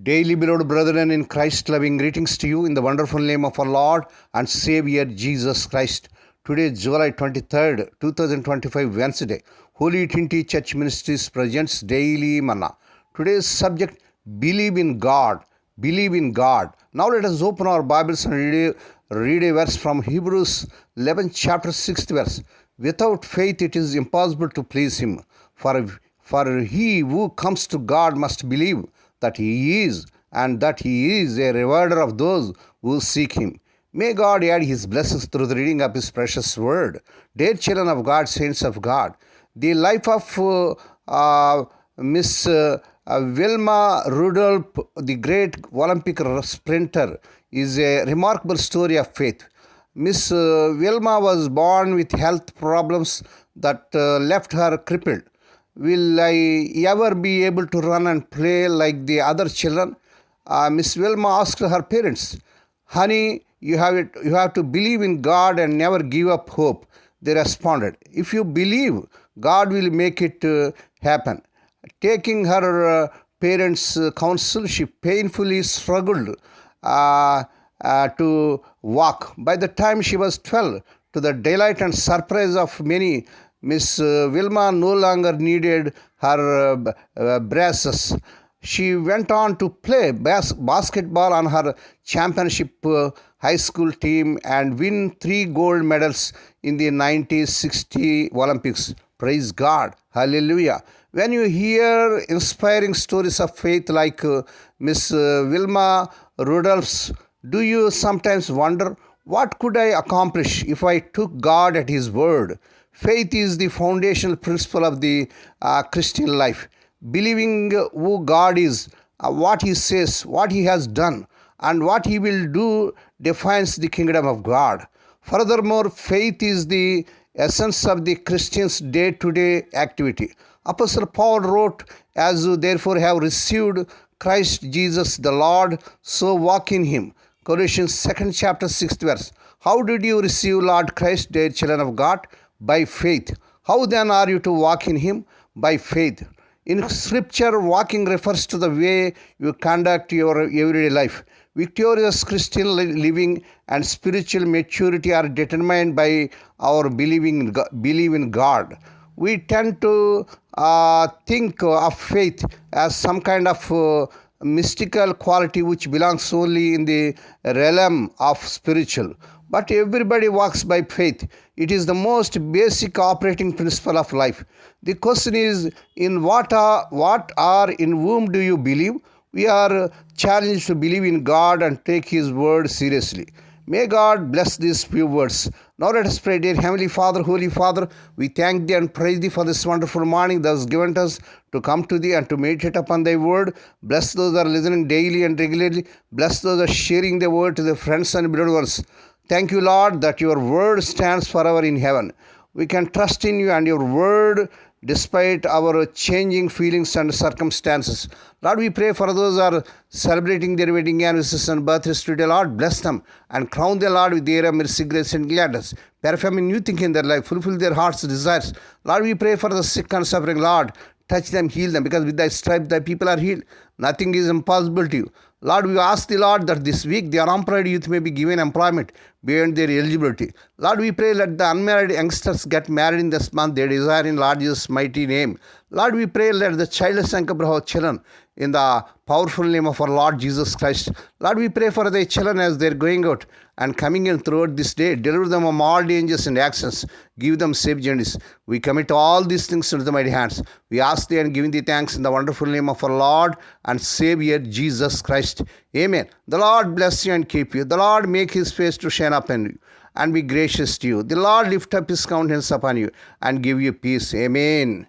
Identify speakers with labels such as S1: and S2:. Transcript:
S1: Daily, beloved brethren in Christ, loving greetings to you in the wonderful name of our Lord and Savior Jesus Christ. Today, July 23rd, 2025, Wednesday, Holy Trinity Church Ministries presents Daily Manna. Today's subject, Believe in God. Believe in God. Now let us open our Bibles and read a verse from Hebrews 11, chapter 6th verse. Without faith it is impossible to please Him. For he who comes to God must believe that He is, and that He is a rewarder of those who seek Him. May God add His blessings through the reading of His precious word. Dear children of God, saints of God, the life of Miss Wilma Rudolph, the great Olympic sprinter, is a remarkable story of faith. Miss Wilma was born with health problems that left her crippled. Will I ever be able to run and play like the other children? Miss Wilma asked her parents. Honey, you have to believe in God and never give up hope. They responded. If you believe, God will make it happen. Taking her parents' counsel, she painfully struggled to walk. By the time she was 12, to the delight and surprise of many, Miss Wilma no longer needed her braces. She went on to play basketball on her championship high school team and win 3 gold medals in the 1960 Olympics. Praise God. Hallelujah. When you hear inspiring stories of faith like Miss Wilma Rudolph's, do you sometimes wonder, what could I accomplish if I took God at His word? Faith is the foundational principle of the Christian life. Believing who God is, what He says, what He has done, and what He will do defines the kingdom of God. Furthermore, faith is the essence of the Christian's day-to-day activity. Apostle Paul wrote, "As you therefore have received Christ Jesus the Lord, so walk in Him." Colossians 2nd chapter 6th verse. How did you receive Lord Christ, dear children of God? By faith. How then are you to walk in Him? By faith. In Scripture, walking refers to the way you conduct your everyday life. Victorious Christian living and spiritual maturity are determined by our belief in God. We tend to think of faith as some kind of mystical quality which belongs only in the realm of spiritual. But everybody walks by faith. It is the most basic operating principle of life. The question is, in what or in whom do you believe? We are challenged to believe in God and take His word seriously. May God bless these few words. Now let us pray. Dear Heavenly Father, Holy Father, we thank Thee and praise Thee for this wonderful morning Thou hast given us to come to Thee and to meditate upon Thy word. Bless those that are listening daily and regularly. Bless those that are sharing the word to their friends and beloved ones. Thank you, Lord, that Your word stands forever in heaven. We can trust in You and Your word despite our changing feelings and circumstances. Lord, we pray for those who are celebrating their wedding anniversaries and birthdays today. Lord, bless them and crown them, Lord, with their mercy, grace, and gladness. Perform a new thing in their life. Fulfill their heart's desires. Lord, we pray for the sick and suffering. Lord, touch them, heal them, because with Thy stripes Thy people are healed. Nothing is impossible to You. Lord, we ask Thee, Lord, that this week the unemployed youth may be given employment beyond their eligibility. Lord, we pray let the unmarried youngsters get married in this month, they desire in Lord Jesus' mighty name. Lord, we pray let the childless and couple children in the powerful name of our Lord Jesus Christ. Lord, we pray for the children as they're going out and coming in throughout this day. Deliver them from all dangers and actions. Give them safe journeys. We commit all these things into the mighty hands. We ask Thee and giving Thee thanks in the wonderful name of our Lord and Savior Jesus Christ. Amen. The Lord bless you and keep you. The Lord make His face to shine upon you and be gracious to you. The Lord lift up His countenance upon you and give you peace. Amen.